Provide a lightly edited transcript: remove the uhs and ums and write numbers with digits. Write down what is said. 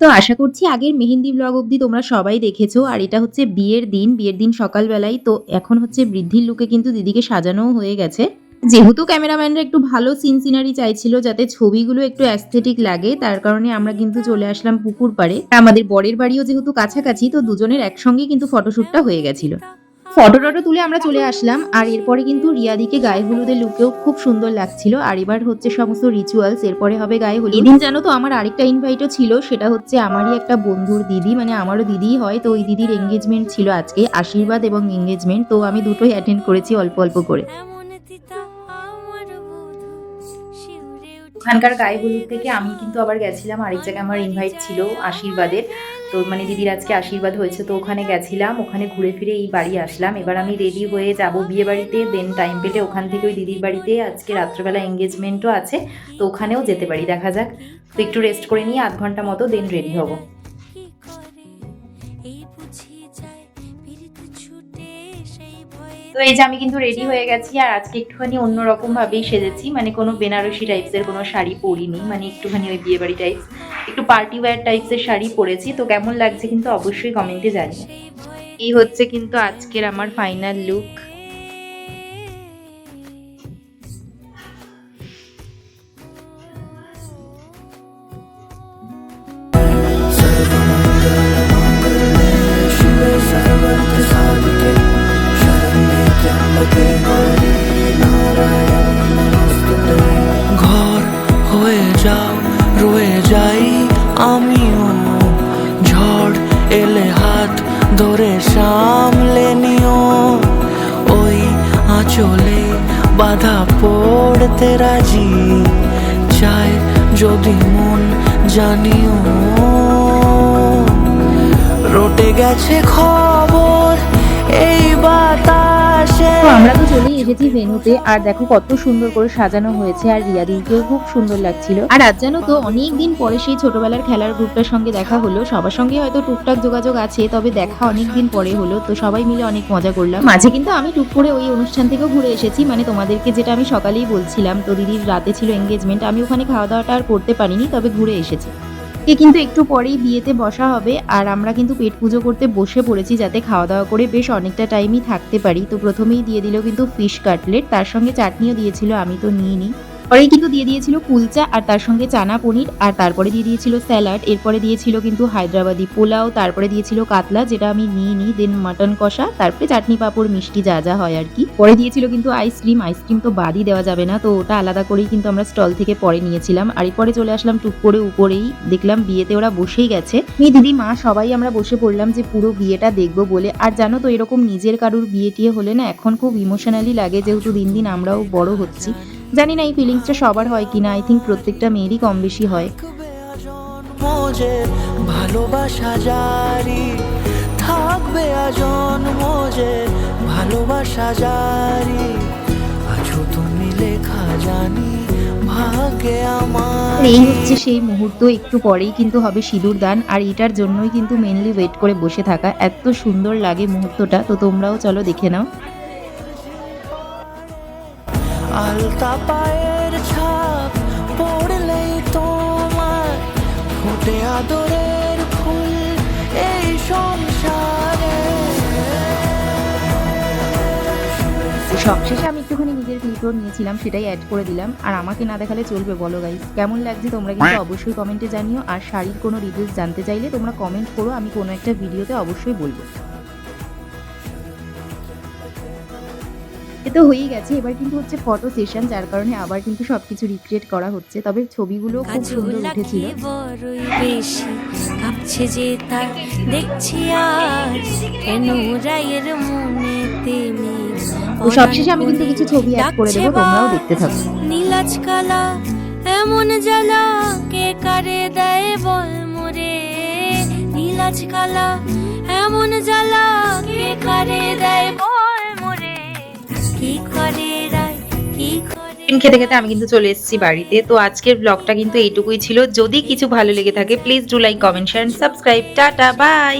তো আশা করছি আগের মেহেন্দি ব্লগ অবধি তোমরা সবাই দেখেছো। আর এটা হচ্ছে বিয়ের দিন সকালবেলায়। তো এখন হচ্ছে বৃদ্ধির লুকে কিন্তু দিদিকে সাজানোও হয়ে গেছে। যেহেতু ক্যামেরাম্যানরা একটু ভালো সিনারি চাইছিল যাতে ছবিগুলো একটু অ্যাস্থেটিক লাগে, তার কারণে আমরা কিন্তু চলে আসলাম পুকুর পাড়ে। আমাদের বরের বাড়িও যেহেতু কাছাকাছি, তো দুজনের একসঙ্গেই কিন্তু ফটোশ্যুটটা হয়ে গেছিল। ফটো টটো তুলে আমরা চলে আসলাম। আর এরপরে কিন্তু রিয়াদিকে গায়ে হলুদের লুকেও খুব সুন্দর লাগছিল। আর এবার হচ্ছে সমস্ত রিচুয়ালস, এরপরে হবে গায়ে হলুদ। এদিন জানো তো আমার আরেকটা ইনভাইটও ছিল, সেটা হচ্ছে আমারই একটা বন্ধুর দিদি, মানে আমারও দিদিই হয়। তো ওই দিদির এঙ্গেজমেন্ট ছিল আজকে, আশীর্বাদ এবং এঙ্গেজমেন্ট। তো আমি দুটোই অ্যাটেন্ড করেছি অল্প অল্প করে। ওখানকার গায়ে হলুদ থেকে আমি কিন্তু আবার গেছিলাম আরেক জায়গায়, আমার ইনভাইট ছিল আশীর্বাদের। তো মানে দিদির আজকে আশীর্বাদ হয়েছে, তো ওখানে গেছিলাম, ওখানে ঘুরে ফিরে এই বাড়ি আসলাম। এবার আমি রেডি হয়ে যাব বিয়ে বাড়িতে, দেন টাইম পেলে ওখান থেকে ওই দিদির বাড়িতে আজকে রাত্রেবেলা এঙ্গেজমেন্টও আছে, তো ওখানেও যেতে পারি, দেখা যাক। তো একটু রেস্ট করে নিয়ে আধ ঘন্টা মতো দেন রেডি হব। তো এই যে আমি কিন্তু রেডি হয়ে গেছি। আর আজকে একটুখানি অন্যরকম ভাবেই সেজেছি, মানে কোনো বেনারসি টাইপসের কোনো শাড়ি পরিনি, মানে একটুখানি ওই বিয়ে বাড়ি টাইপস, একটু পার্টি ওয়্যার টাইপসের শাড়ি পরেছি। তো কেমন লাগছে কিন্তু অবশ্যই কমেন্টে জানিও। এই হচ্ছে কিন্তু আজকের আমার ফাইনাল লুক। ঘর হয়ে যাও, রয়ে যাই আমিও, ঝড় এলে হাত ধরে সামলে নিও, ওই আঁচলে বাধা পড়তে রাজি, চাই যদি মন জানিও, রটে গেছে খবর এই বাতাসে। তো আমরা তো চলেই এসেছি ভেন্যুতে। আর দেখো কত সুন্দর করে সাজানো হয়েছে, আর রিয়াদিকেও খুব সুন্দর লাগছিল। আর আজ জানো তো অনেকদিন পরে সেই ছোটবেলার খেলার গ্রুপটার সঙ্গে দেখা হলো। সবার সঙ্গে হয়তো টুকটাক যোগাযোগ আছে, তবে দেখা অনেকদিন পরে হলো। তো সবাই মিলে অনেক মজা করলাম। মাঝে কিন্তু আমি টুক করে ওই অনুষ্ঠান থেকেও ঘুরে এসেছি, মানে তোমাদেরকে যেটা আমি সকালেই বলছিলাম। তো দিদির রাতে ছিল এঙ্গেজমেন্ট, আমি ওখানে খাওয়া দাওয়াটা আর করতে পারিনি, তবে ঘুরে এসেছি। কিন্তু একটু পরেই বিয়েতে বসা হবে। আর আমরা কিন্তু পেট পুজো করতে বসে পড়েছি, যাতে খাওয়া দাওয়া করে বেশ অনেকটা টাইমই থাকতে পারি। তো প্রথমেই দিয়ে দিল কিন্তু ফিশ কাটলেট, তার সঙ্গে চাটনিও দিয়েছিল, আমি তো নিইনি। পরেই কিন্তু দিয়ে দিয়েছিল কুলচা, আর তার সঙ্গে চানা পনির, আর তারপরে দিয়ে দিয়েছিল স্যালাড, এরপরে দিয়েছিল কিন্তু হায়দ্রাবাদি পোলাও, তারপরে দিয়েছিল কাতলা, যেটা আমি নিইনি, দেন মাটন কষা, তারপরে চাটনি পাঁপড় মিষ্টি যা যা হয় আর কি। পরে দিয়েছিল কিন্তু আইসক্রিম তো বাদই দেওয়া যাবে না, তো ওটা আলাদা করেই কিন্তু আমরা স্টল থেকে পরে নিয়েছিলাম। আর এরপরে চলে আসলাম টুক করে উপরেই, দেখলাম বিয়েতে ওরা বসেই গেছে, দিদি মা সবাই আমরা বসে পড়লাম যে পুরো বিয়েটা দেখবো বলে। আর জানো তো এরকম নিজের কারুর বিয়ে টিয়ে হলে না এখন খুব ইমোশনালি লাগে, যেহেতু দিন দিন আমরাও বড় হচ্ছি। জানি না এই ফিলিংসটা সবার হয় কিনা, আই থিঙ্ক প্রত্যেকটা মেয়েরই কম বেশি হয়। ভালোবাসা জারি থাকবে আজন্ম যে, ভালোবাসা জারি আছো তুমি লেখা জানি ভাগ্যে আমার। এই হচ্ছে সেই মুহূর্ত, একটু পরেই কিন্তু হবে সিঁদুর দান। আর এটার জন্যই কিন্তু মেনলি ওয়েট করে বসে থাকা, এত সুন্দর লাগে মুহূর্তটা। তো তোমরাও চলো দেখে নাও। আলতা পায়ের ছাপ পড়লেই তোমার ফোটে আদরের ফুল এই সংসারে। সবশেষে আমি একটুখানি নিজের ক্লিপও নিয়েছিলাম, সেটাই অ্যাড করে দিলাম। আর আমাকে না দেখালে চলবে বলো গাইস, কেমন লাগছে তোমরা কিন্তু অবশ্যই কমেন্টে জানিও। আর শাড়ির কোনো ডিটেলস জানতে চাইলে তোমরা কমেন্ট করো, আমি কোনো একটা ভিডিওতে অবশ্যই বলবো। এ তো হয়েই গেছে, এবার কিন্তু হচ্ছে ফটো সেশন, যার কারণে আবার কিন্তু সবকিছু রিক্রিয়েট করা হচ্ছে। তবে ছবিগুলো খুব সুন্দর উঠেছিল। কাঁপছে যে তার দেখছি আজ কেন রায়ের মনেতে তো সবশেষে আমি কিন্তু কিছু ছবি অ্যাড করে দেবো, তোমরাও দেখতে থাকো। নীলাজ কালা এমন জ্বালা কে কারে দেয় বল মোরে, নীলাজ কালা এমন জ্বালা কে কারে দেয় বল মোরে, কি করে রায় কি করে। খেতে খেতে আমি কিন্তু চলে এসেছি বাড়িতে। তো আজকের ব্লগটা কিন্তু এইটুকুই ছিল। যদি কিছু ভালো লেগে থাকে please do like, comment, share, subscribe. টাটা, বাই।